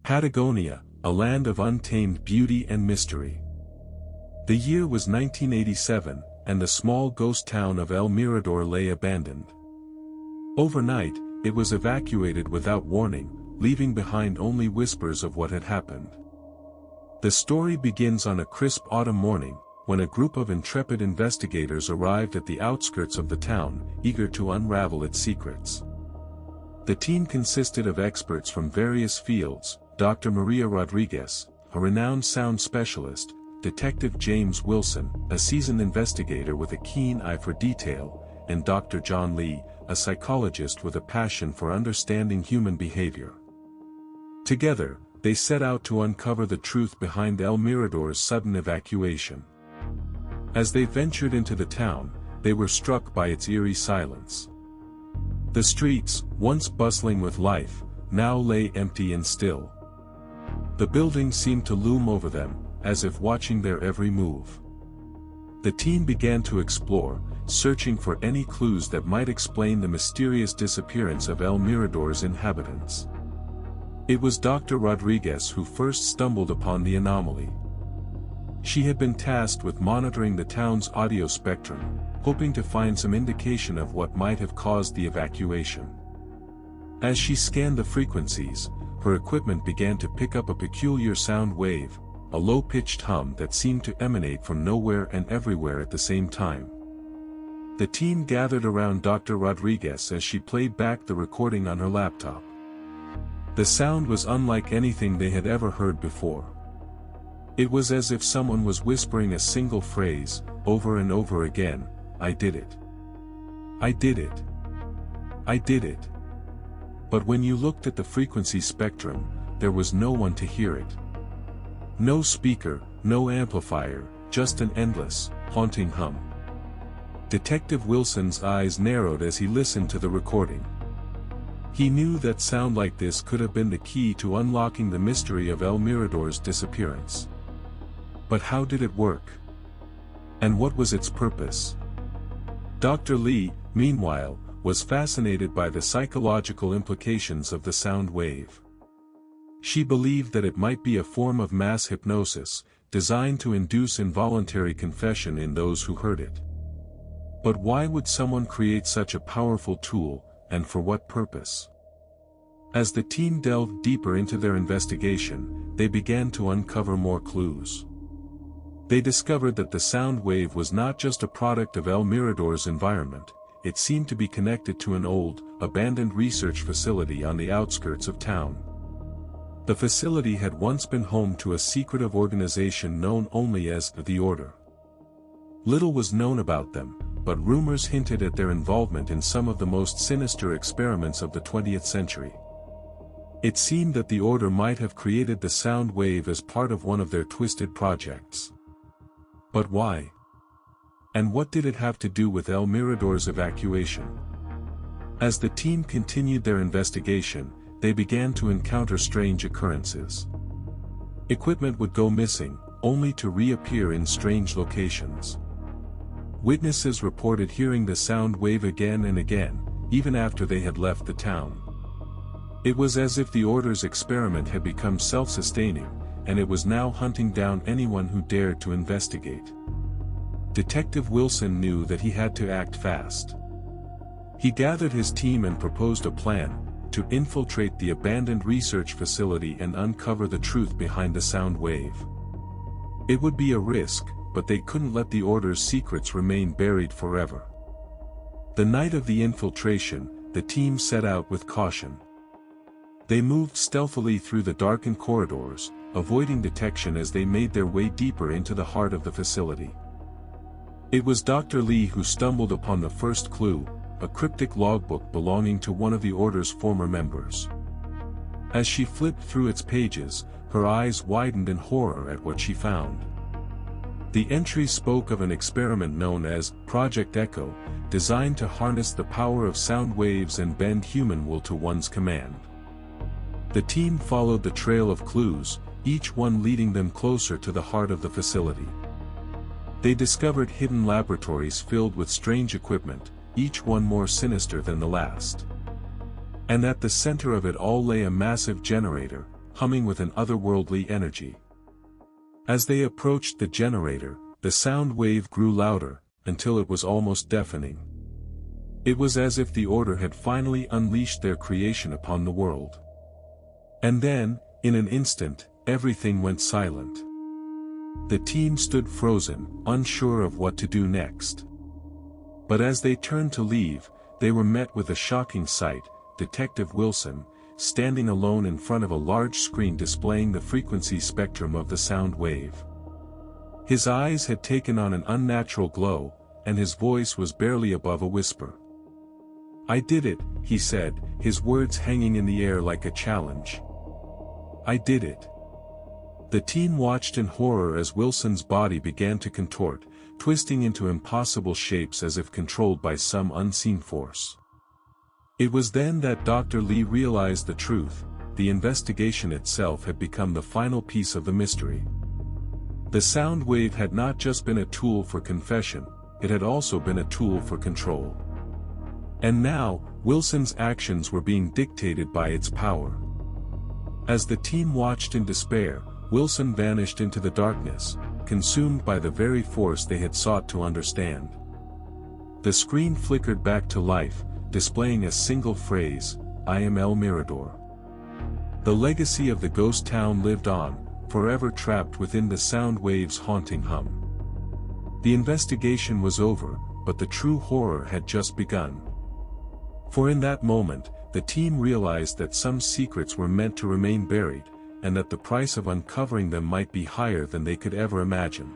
Patagonia, a land of untamed beauty and mystery. The year was 1987, and the small ghost town of El Mirador lay abandoned. Overnight, it was evacuated without warning, leaving behind only whispers of what had happened. The story begins on a crisp autumn morning, when a group of intrepid investigators arrived at the outskirts of the town, eager to unravel its secrets. The team consisted of experts from various fields: Dr. Maria Rodriguez, a renowned sound specialist; Detective James Wilson, a seasoned investigator with a keen eye for detail; and Dr. John Lee, a psychologist with a passion for understanding human behavior. Together, they set out to uncover the truth behind El Mirador's sudden evacuation. As they ventured into the town, they were struck by its eerie silence. The streets, once bustling with life, now lay empty and still. The buildings seemed to loom over them, as if watching their every move. The team began to explore, searching for any clues that might explain the mysterious disappearance of El Mirador's inhabitants. It was Dr. Rodriguez who first stumbled upon the anomaly. She had been tasked with monitoring the town's audio spectrum, hoping to find some indication of what might have caused the evacuation. As she scanned the frequencies, her equipment began to pick up a peculiar sound wave, a low-pitched hum that seemed to emanate from nowhere and everywhere at the same time. The team gathered around Dr. Rodriguez as she played back the recording on her laptop. The sound was unlike anything they had ever heard before. It was as if someone was whispering a single phrase, over and over again: "I did it. I did it. I did it." But when you looked at the frequency spectrum, there was no one to hear it. No speaker, no amplifier, just an endless, haunting hum. Detective Wilson's eyes narrowed as he listened to the recording. He knew that sound like this could have been the key to unlocking the mystery of El Mirador's disappearance. But how did it work? And what was its purpose? Dr. Lee, meanwhile, was fascinated by the psychological implications of the sound wave. She believed that it might be a form of mass hypnosis, designed to induce involuntary confession in those who heard it. But why would someone create such a powerful tool, and for what purpose? As the team delved deeper into their investigation, they began to uncover more clues. They discovered that the sound wave was not just a product of El Mirador's environment; it seemed to be connected to an old, abandoned research facility on the outskirts of town. The facility had once been home to a secretive organization known only as the Order. Little was known about them, but rumors hinted at their involvement in some of the most sinister experiments of the 20th century. It seemed that the Order might have created the sound wave as part of one of their twisted projects. But why? And what did it have to do with El Mirador's evacuation? As the team continued their investigation, they began to encounter strange occurrences. Equipment would go missing, only to reappear in strange locations. Witnesses reported hearing the sound wave again and again, even after they had left the town. It was as if the Order's experiment had become self-sustaining, and it was now hunting down anyone who dared to investigate. Detective Wilson knew that he had to act fast. He gathered his team and proposed a plan to infiltrate the abandoned research facility and uncover the truth behind the sound wave. It would be a risk, but they couldn't let the Order's secrets remain buried forever. The night of the infiltration, the team set out with caution. They moved stealthily through the darkened corridors, avoiding detection as they made their way deeper into the heart of the facility. It was Dr. Lee who stumbled upon the first clue, a cryptic logbook belonging to one of the Order's former members. As she flipped through its pages, her eyes widened in horror at what she found. The entry spoke of an experiment known as Project Echo, designed to harness the power of sound waves and bend human will to one's command. The team followed the trail of clues, each one leading them closer to the heart of the facility. They discovered hidden laboratories filled with strange equipment, each one more sinister than the last. And at the center of it all lay a massive generator, humming with an otherworldly energy. As they approached the generator, the sound wave grew louder, until it was almost deafening. It was as if the order had finally unleashed their creation upon the world. And then, in an instant, everything went silent. The team stood frozen, unsure of what to do next. But as they turned to leave, they were met with a shocking sight: Detective Wilson, standing alone in front of a large screen displaying the frequency spectrum of the sound wave. His eyes had taken on an unnatural glow, and his voice was barely above a whisper. "I did it," he said, his words hanging in the air like a challenge. "I did it." The team watched in horror as Wilson's body began to contort, twisting into impossible shapes as if controlled by some unseen force. It was then that Dr. Lee realized the truth: the investigation itself had become the final piece of the mystery. The sound wave had not just been a tool for confession, it had also been a tool for control. And now, Wilson's actions were being dictated by its power. As the team watched in despair, Wilson vanished into the darkness, consumed by the very force they had sought to understand. The screen flickered back to life, displaying a single phrase: "I am El Mirador." The legacy of the ghost town lived on, forever trapped within the sound wave's haunting hum. The investigation was over, but the true horror had just begun. For in that moment, the team realized that some secrets were meant to remain buried, and that the price of uncovering them might be higher than they could ever imagine.